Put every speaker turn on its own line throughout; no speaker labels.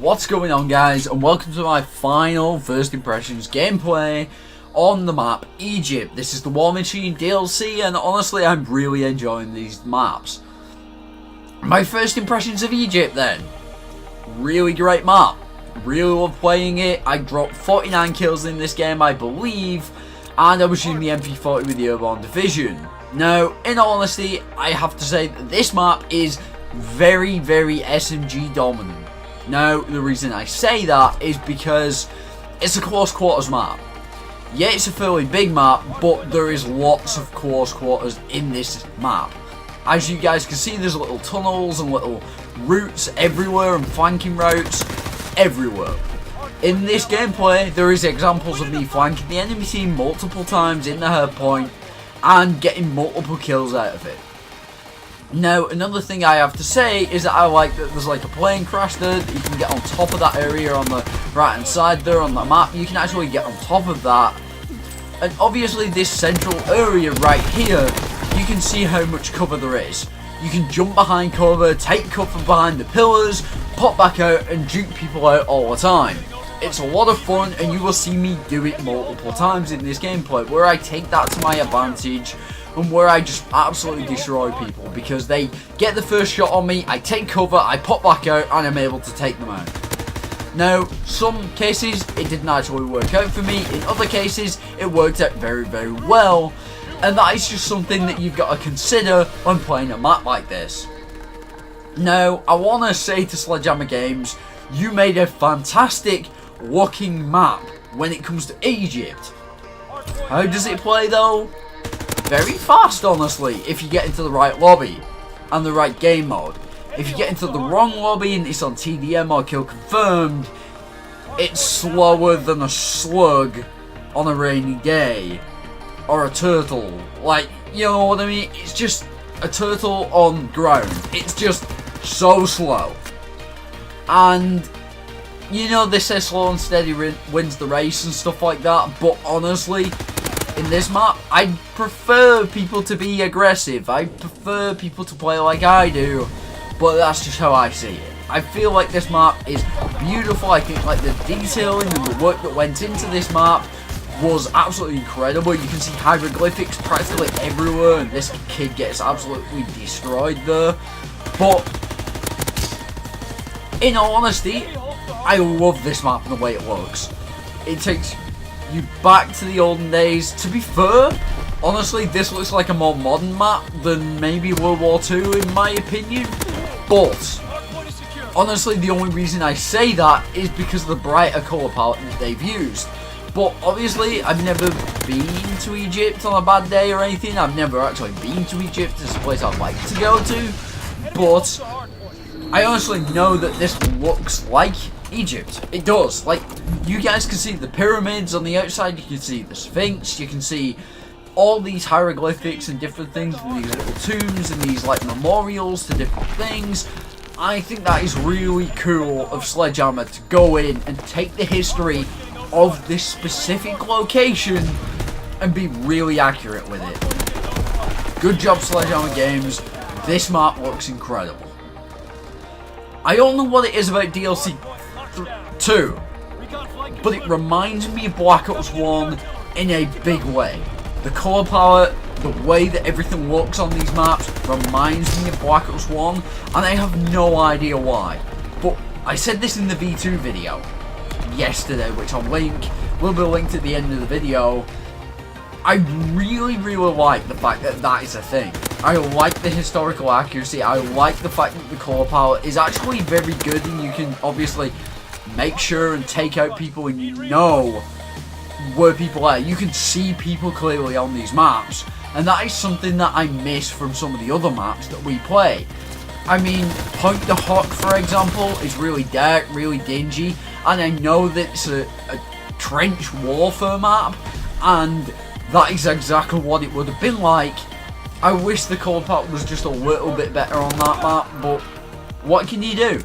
What's going on, guys, and welcome to my final first impressions gameplay on the map Egypt. This is the War Machine DLC, and honestly I'm really enjoying these maps. My first impressions of Egypt then. Really great map. Really love playing it. I dropped 49 kills in this game, I believe, and I was using the MP40 with the Airborne Division. Now, in all honesty, I have to say that this map is very SMG dominant. Now, the reason I say that is because it's a close quarters map. Yeah, it's a fairly big map, but there is lots of close quarters in this map. As you guys can see, there's little tunnels and little routes everywhere and flanking routes everywhere. In this gameplay, there is examples of me flanking the enemy team multiple times in the hard point and getting multiple kills out of it. Now, another thing I have to say is that I like that there's like a plane crash there, that you can get on top of that area on the right hand side there on the map. You can actually get on top of that. And obviously this central area right here, you can see how much cover there is. You can jump behind cover, take cover behind the pillars, pop back out and juke people out all the time. It's a lot of fun, and you will see me do it multiple times in this gameplay, where I take that to my advantage and where I just absolutely destroy people because they get the first shot on me, I take cover, I pop back out, and I'm able to take them out. Now, some cases it didn't actually work out for me, in other cases it worked out very well, and that is just something that you've got to consider when playing a map like this. Now, I want to say to Sledgehammer Games, you made a fantastic looking map when it comes to Egypt. How does it play though? Very fast, honestly, if you get into the right lobby and the right game mode. If you get into the wrong lobby and it's on TDM or kill confirmed, it's slower than a slug on a rainy day or a turtle. Like, you know what I mean? It's just a turtle on ground. It's just so slow. And you know, they say slow and steady wins the race and stuff like that, but honestly, in this map, I prefer people to be aggressive. I prefer people to play like I do, but that's just how I see it. I feel like this map is beautiful. I think like the detailing and the work that went into this map was absolutely incredible. You can see hieroglyphics practically everywhere, and this kid gets absolutely destroyed there. But in all honesty, I love this map and the way it looks. It takes you back to the olden days. To be fair, honestly, this looks like a more modern map than maybe World War II in my opinion. But honestly, the only reason I say that is because of the brighter colour palette that they've used. But obviously, I've never been to Egypt on a bad day or anything. I've never actually been to Egypt. It's a place I'd like to go to. But I honestly know that this looks like Egypt. It does. Like, you guys can see the pyramids on the outside, you can see the Sphinx, you can see all these hieroglyphics and different things, and these little tombs and these like memorials to different things. I think that is really cool of Sledgehammer to go in and take the history of this specific location and be really accurate with it. Good job, Sledgehammer Games. This map looks incredible. I don't know what it is about DLC 2, but it reminds me of Black Ops 1 in a big way. The colour palette, the way that everything looks on these maps reminds me of Black Ops 1, and I have no idea why. But I said this in the V2 video yesterday, which will be linked at the end of the video. I really like the fact that that is a thing. I like the historical accuracy. I like the fact that the colour palette is actually very good, and you can obviously make sure and take out people and you know where people are. You can see people clearly on these maps, and that is something that I miss from some of the other maps that we play. I mean, Point the Hawk, for example, is really dark, really dingy, and I know that it's a trench warfare map, and that is exactly what it would have been like. I wish the colour palette was just a little bit better on that map, but what can you do?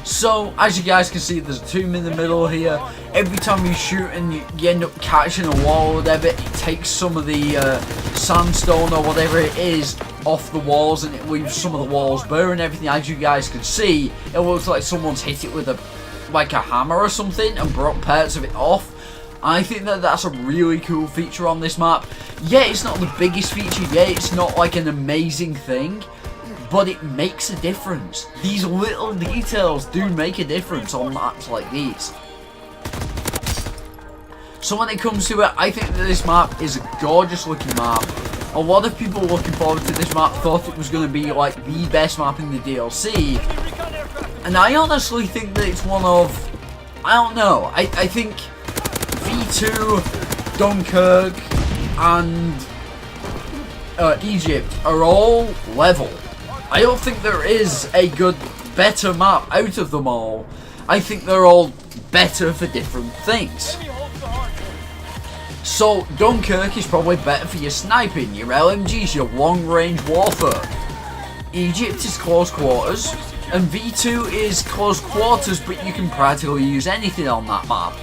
So, as you guys can see, there's a tomb in the middle here. Every time you shoot and you end up catching a wall or whatever, it takes some of the sandstone or whatever it is off the walls and it leaves some of the walls bare and everything. As you guys can see, it looks like someone's hit it with a hammer or something and broke parts of it off. I think that that's a really cool feature on this map. Yeah, it's not the biggest feature, yeah, it's not like an amazing thing, but it makes a difference. These little details do make a difference on maps like these. So when it comes to it, I think that this map is a gorgeous looking map. A lot of people looking forward to this map thought it was going to be like the best map in the DLC. And I honestly think that it's one of, I don't know, I think V2, Dunkirk and Egypt are all level. I don't think there is a good, better map out of them all. I think they're all better for different things. So, Dunkirk is probably better for your sniping, your LMGs, your long-range warfare. Egypt is close quarters, and V2 is close quarters, but you can practically use anything on that map.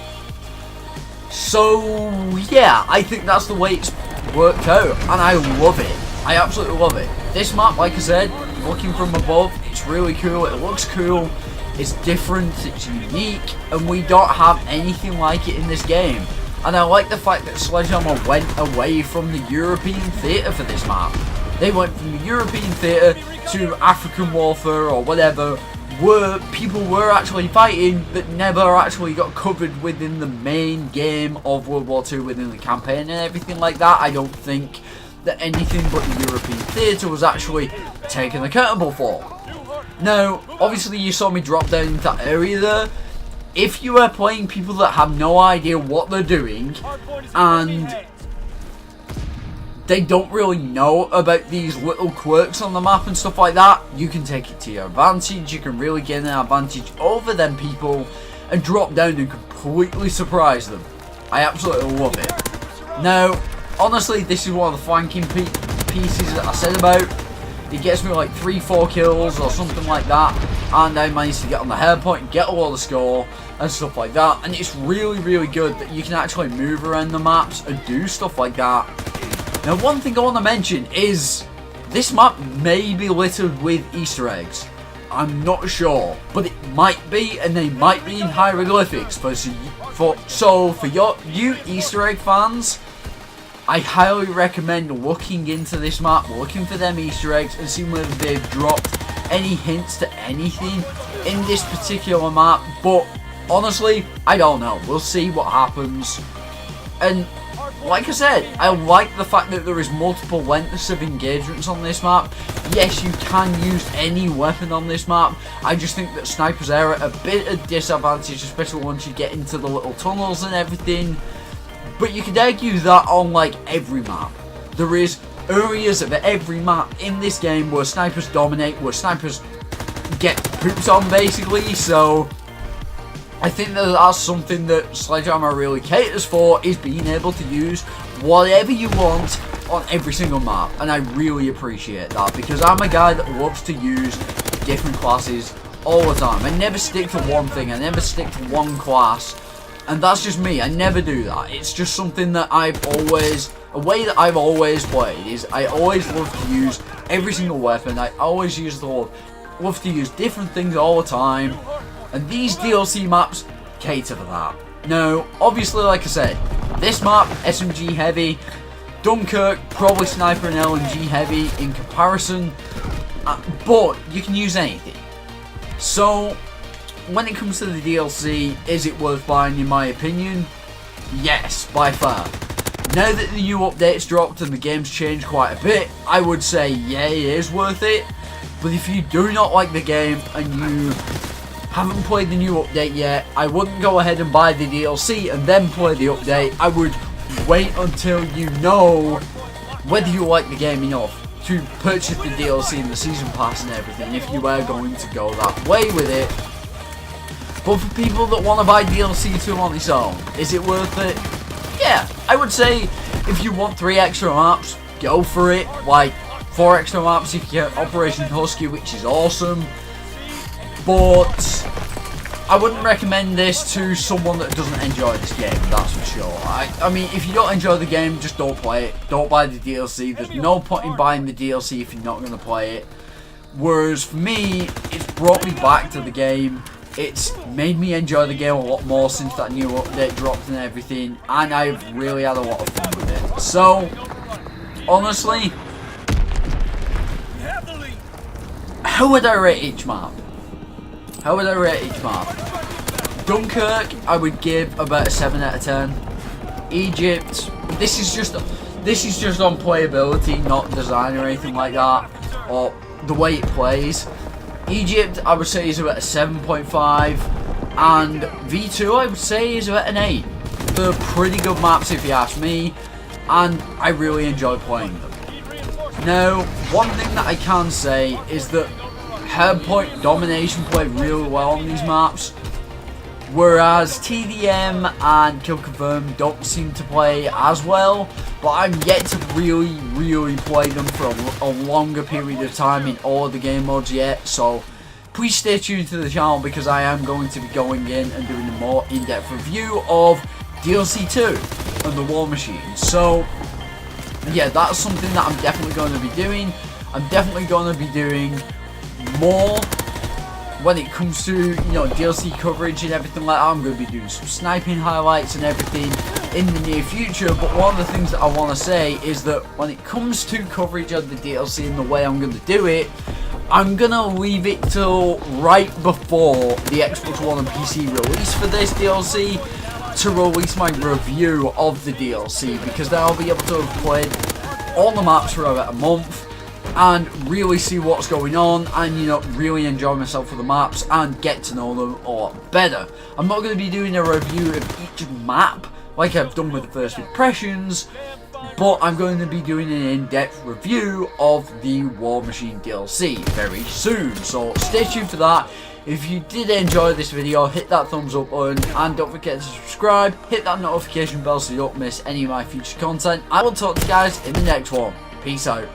So, yeah, I think that's the way it's worked out, and I love it. I absolutely love it. This map, like I said, looking from above, it's really cool, it looks cool, it's different, it's unique, and we don't have anything like it in this game. And I like the fact that Sledgehammer went away from the European theatre for this map. They went from the European theatre to African warfare or whatever, where people were actually fighting that never actually got covered within the main game of World War II, within the campaign and everything like that. I don't think that anything but the European theatre was actually taken accountable for. Now, obviously you saw me drop down into that area there. If you are playing people that have no idea what they're doing and they don't really know about these little quirks on the map and stuff like that, you can take it to your advantage. You can really get an advantage over them people and drop down and completely surprise them. I absolutely love it. Now, honestly, this is one of the flanking pieces that I said about. It gets me like 3-4 kills or something like that, and I managed to get on the hair point and get a lot of score and stuff like that. And it's really, really good that you can actually move around the maps and do stuff like that. Now, one thing I want to mention is this map may be littered with Easter eggs. I'm not sure, but it might be, and they might be in hieroglyphics. So for you Easter egg fans, I highly recommend looking into this map, looking for them Easter eggs, and seeing whether they've dropped any hints to anything in this particular map. But honestly, I don't know. We'll see what happens. And like I said, I like the fact that there is multiple lengths of engagements on this map. Yes, you can use any weapon on this map. I just think that snipers are at a bit of disadvantage, especially once you get into the little tunnels and everything. But you could argue that on like every map. There is areas of every map in this game where snipers dominate, where snipers get pooped on basically. So I think that that's something that Sledgehammer really caters for, is being able to use whatever you want on every single map. And I really appreciate that, because I'm a guy that loves to use different classes all the time. I never stick to one thing, I never stick to one class. And that's just me, I never do that. It's just something that a way that I've always played, is I always love to use every single weapon. I always love to use different things all the time. And these DLC maps cater for that. Now, obviously, like I said, this map, SMG heavy. Dunkirk, probably sniper and LMG heavy in comparison. But you can use anything. So, when it comes to the DLC, is it worth buying in my opinion? Yes, by far. Now that the new update's dropped and the game's changed quite a bit, I would say yeah, it is worth it. But if you do not like the game and you haven't played the new update yet, I wouldn't go ahead and buy the DLC and then play the update. I would wait until you know whether you like the game enough to purchase the DLC and the season pass and everything, if you are going to go that way with it. But for people that want to buy DLC 2 on its own, is it worth it? Yeah, I would say if you want 3 extra maps, go for it. Like 4 extra maps if you get Operation Husky, which is awesome. But I wouldn't recommend this to someone that doesn't enjoy this game, that's for sure. I mean, if you don't enjoy the game, just don't play it. Don't buy the DLC. There's no point in buying the DLC if you're not going to play it. Whereas for me, it's brought me back to the game. It's made me enjoy the game a lot more since that new update dropped and everything. And I've really had a lot of fun with it. So, honestly, how would I rate each map? How would I rate each map? Dunkirk, I would give about a 7 out of 10. Egypt, this is just on playability, not design or anything like that, or the way it plays. Egypt, I would say, is about a 7.5, and V2, I would say, is about an 8. They're pretty good maps if you ask me, and I really enjoy playing them. Now, one thing that I can say is that Hardpoint Domination play really well on these maps, whereas TDM and Kill Confirm don't seem to play as well, but I'm yet to really play them for a longer period of time in all of the game modes yet, so please stay tuned to the channel because I am going to be going in and doing a more in-depth review of DLC 2 and the War Machine. So yeah, that's something that I'm definitely going to be doing. I'm definitely going to be doing more when it comes to, you know, DLC coverage and everything like that. I'm going to be doing some sniping highlights and everything in the near future, but one of the things that I want to say is that when it comes to coverage of the DLC and the way I'm going to do it, I'm going to leave it till right before the Xbox One and PC release for this DLC to release my review of the DLC, because then I'll be able to have played all the maps for about a month and really see what's going on and, you know, really enjoy myself with the maps and get to know them a lot better. I'm not going to be doing a review of each map like I've done with the first impressions, but I'm going to be doing an in-depth review of the War Machine DLC very soon, so stay tuned for that. If you did enjoy this video, hit that thumbs up button and don't forget to subscribe, hit that notification bell so you don't miss any of my future content. I will talk to you guys in the next one. Peace out.